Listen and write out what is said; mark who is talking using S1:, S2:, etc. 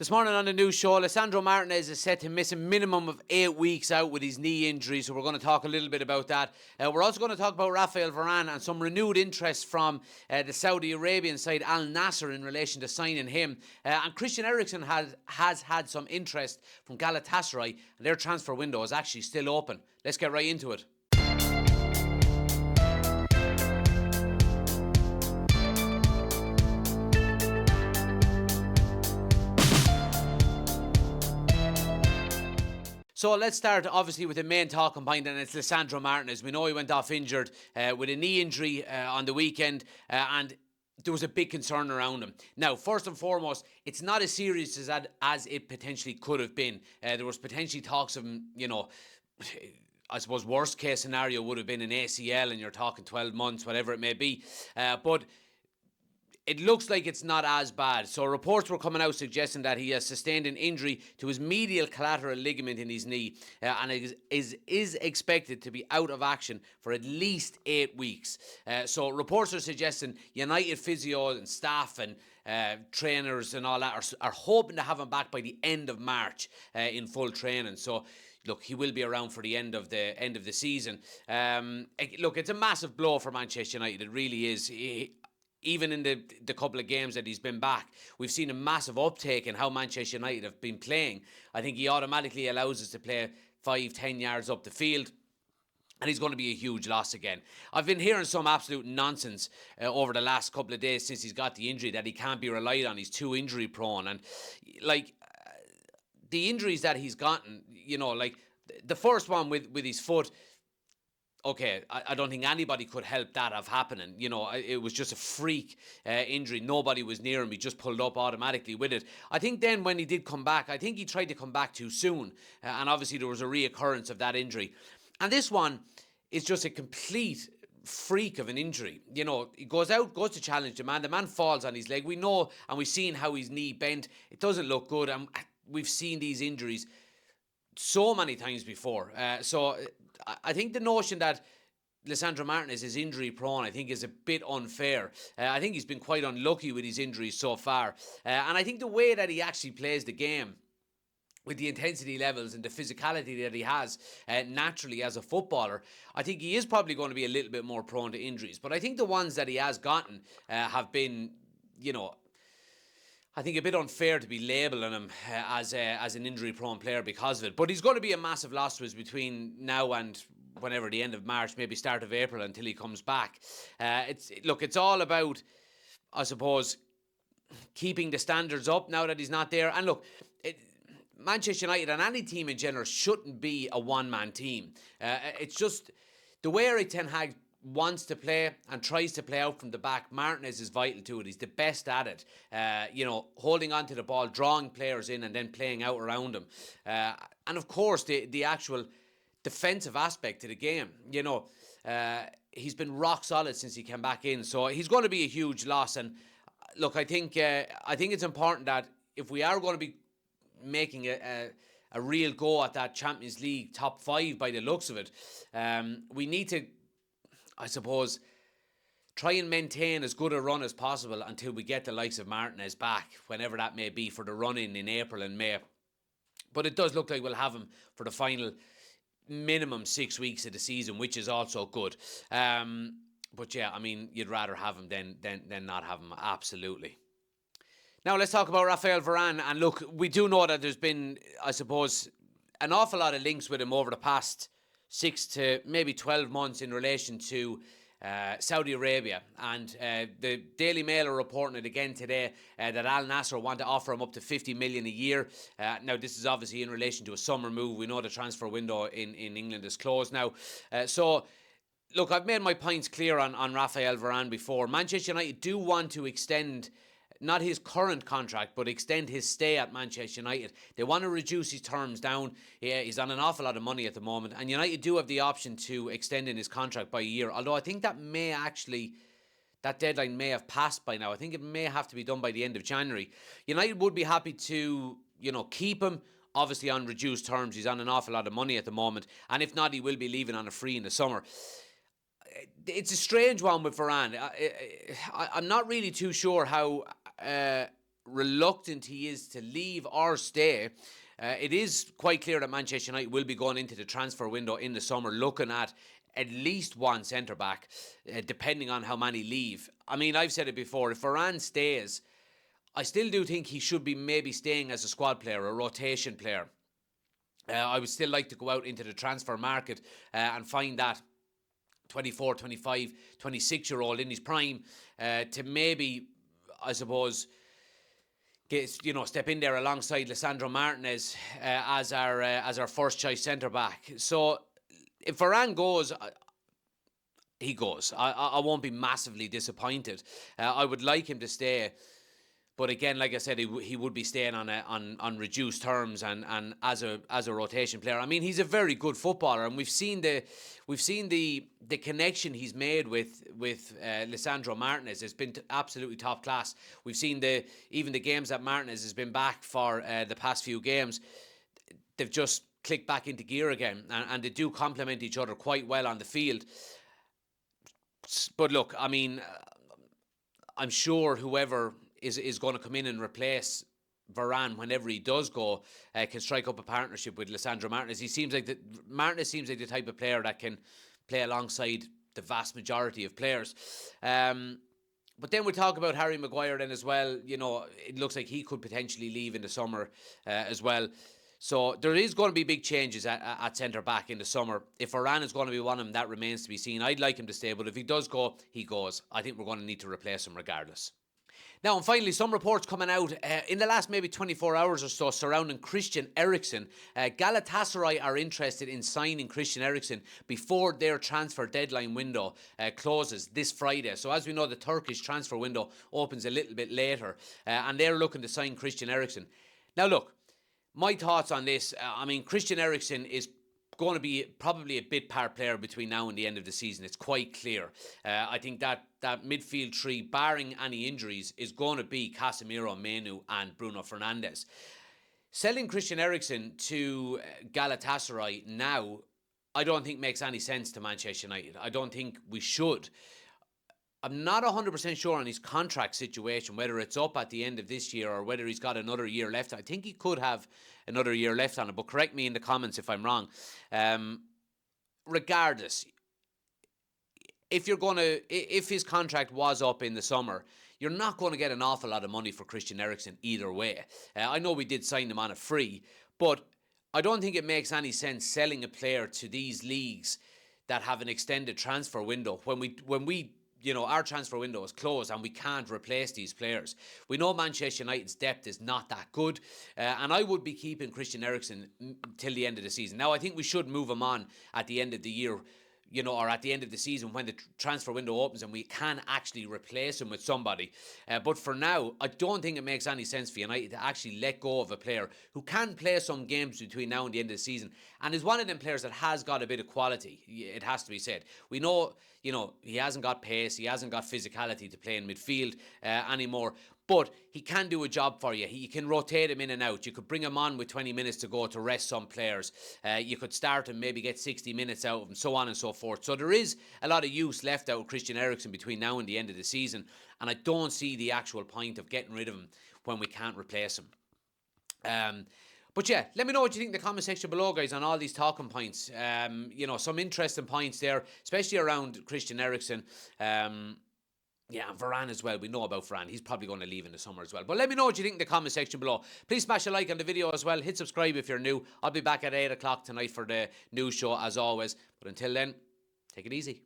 S1: This morning on the news show, Lisandro Martinez is set to miss a minimum of 8 weeks out with his knee injury, so we're going to talk a little bit about that. We're also going to talk about Rafael Varane and some renewed interest from the Saudi Arabian side, Al Nassr, in relation to signing him. And Christian Eriksen has had some interest from Galatasaray, and their transfer window is actually still open. Let's get right into it. So let's start, obviously, with the main talking point, and it's Lisandro Martinez. We know he went off injured with a knee injury on the weekend, and there was a big concern around him. Now, first and foremost, it's not as serious as it potentially could have been. There was potentially talks of him, I suppose worst case scenario would have been an ACL, and you're talking 12 months, whatever it may be. But it looks like it's not as bad. So reports were coming out suggesting that he has sustained an injury to his medial collateral ligament in his knee and is expected to be out of action for at least 8 weeks. So reports are suggesting United physio and staff and trainers and all that are hoping to have him back by the end of March in full training. So look, he will be around for the end of the season. Look, it's a massive blow for Manchester United. It really is. Even in the couple of games that he's been back, we've seen a massive uptake in how Manchester United have been playing. I think he automatically allows us to play 5-10 yards up the field, and he's going to be a huge loss again. I've been hearing some absolute nonsense over the last couple of days since he's got the injury that he can't be relied on. He's too injury prone, and the injuries that he's gotten, the first one with his foot. Okay, I don't think anybody could help that have happening. It was just a freak injury. Nobody was near him. He just pulled up automatically with it. I think then when he did come back, I think he tried to come back too soon. And obviously there was a reoccurrence of that injury. And this one is just a complete freak of an injury. He goes out, goes to challenge the man. The man falls on his leg. We know, and we've seen how his knee bent. It doesn't look good. And we've seen these injuries so many times before. So I think the notion that Lisandro Martinez is injury prone, I think, is a bit unfair. I think he's been quite unlucky with his injuries so far. And I think the way that he actually plays the game, with the intensity levels and the physicality that he has naturally as a footballer, I think he is probably going to be a little bit more prone to injuries. But I think the ones that he has gotten have been, I think a bit unfair to be labelling him as an injury-prone player because of it. But he's going to be a massive loss to us between now and whenever, the end of March, maybe start of April, until he comes back. It's all about, I suppose, keeping the standards up now that he's not there. And look, Manchester United and any team in general shouldn't be a one-man team. It's just the way Erik Ten Hag wants to play and tries to play out from the back. Martinez is vital to it. He's the best at it. Holding on to the ball, drawing players in and then playing out around them. And of course, the actual defensive aspect to the game. He's been rock solid since he came back in. So he's going to be a huge loss. And look, I think it's important that if we are going to be making a real go at that Champions League top 5 by the looks of it, we need to, I suppose, try and maintain as good a run as possible until we get the likes of Martinez back, whenever that may be, for the run-in in April and May. But it does look like we'll have him for the final minimum 6 weeks of the season, which is also good. But yeah, you'd rather have him than not have him, absolutely. Now let's talk about Rafael Varane. And look, we do know that there's been, I suppose, an awful lot of links with him over the past 6 to maybe 12 months in relation to Saudi Arabia. And the Daily Mail are reporting it again today that Al Nassr want to offer him up to 50 million a year. Now, this is obviously in relation to a summer move. We know the transfer window in England is closed now. So, look, I've made my points clear on Rafael Varane before. Manchester United do want to extend not his current contract, but extend his stay at Manchester United. They want to reduce his terms down. He's on an awful lot of money at the moment, and United do have the option to extending his contract by a year, although I think that deadline may have passed by now. I think it may have to be done by the end of January. United would be happy to, keep him, obviously on reduced terms. He's on an awful lot of money at the moment, and if not, he will be leaving on a free in the summer. It's a strange one with Varane. I'm not really too sure how reluctant he is to leave or stay, it is quite clear that Manchester United will be going into the transfer window in the summer looking at least one centre-back, depending on how many leave. I mean, I've said it before, if Varane stays, I still do think he should be maybe staying as a squad player, a rotation player. I would still like to go out into the transfer market and find that 24, 25, 26-year-old in his prime to maybe, I suppose, step in there alongside Lisandro Martinez as our first choice centre back. So if Varane goes, he goes. I won't be massively disappointed. I would like him to stay, but again, like I said, he would be staying on reduced terms and as a rotation player. I mean, he's a very good footballer, and we've seen the connection he's made with Lisandro Martinez. It's been absolutely top class. We've seen even the games that Martinez has been back for the past few games. They've just clicked back into gear again, and they do complement each other quite well on the field. But look, I mean, I'm sure whoever is going to come in and replace Varane whenever he does go can strike up a partnership with Lisandro Martinez. Martinez seems like the type of player that can play alongside the vast majority of players. But then we talk about Harry Maguire then as well. It looks like he could potentially leave in the summer as well. So there is going to be big changes at centre-back in the summer. If Varane is going to be one of them, that remains to be seen. I'd like him to stay, but if he does go, he goes. I think we're going to need to replace him regardless. Now, and finally, some reports coming out in the last maybe 24 hours or so surrounding Christian Eriksen. Galatasaray are interested in signing Christian Eriksen before their transfer deadline window closes this Friday. So as we know, the Turkish transfer window opens a little bit later, and they're looking to sign Christian Eriksen. Now, look, my thoughts on this, I mean, Christian Eriksen is going to be probably a bit part player between now and the end of the season. It's quite clear. I think that midfield three, barring any injuries, is going to be Casemiro, Menu and Bruno Fernandes. Selling Christian Eriksen to Galatasaray now, I don't think makes any sense to Manchester United. I don't think we should. I'm not 100% sure on his contract situation, whether it's up at the end of this year or whether he's got another year left. I think he could have another year left on it, but correct me in the comments if I'm wrong. Regardless, if his contract was up in the summer, you're not going to get an awful lot of money for Christian Eriksen either way. I know we did sign him on a free, but I don't think it makes any sense selling a player to these leagues that have an extended transfer window when we our transfer window is closed and we can't replace these players. We know Manchester United's depth is not that good, and I would be keeping Christian Eriksen till the end of the season. Now, I think we should move him on at the end of the year, or at the end of the season when the transfer window opens and we can actually replace him with somebody. But for now, I don't think it makes any sense for United to actually let go of a player who can play some games between now and the end of the season and is one of them players that has got a bit of quality, it has to be said. We know, he hasn't got pace, he hasn't got physicality to play in midfield anymore, but he can do a job for you. You can rotate him in and out. You could bring him on with 20 minutes to go to rest some players. You could start him, maybe get 60 minutes out of him, so on and so forth. So there is a lot of use left out of Christian Eriksen between now and the end of the season, and I don't see the actual point of getting rid of him when we can't replace him. But yeah, let me know what you think in the comment section below, guys, on all these talking points. Some interesting points there, especially around Christian Eriksen. Yeah, and Varane as well. We know about Varane. He's probably going to leave in the summer as well. But let me know what you think in the comment section below. Please smash a like on the video as well. Hit subscribe if you're new. I'll be back at 8 o'clock tonight for the news show as always. But until then, take it easy.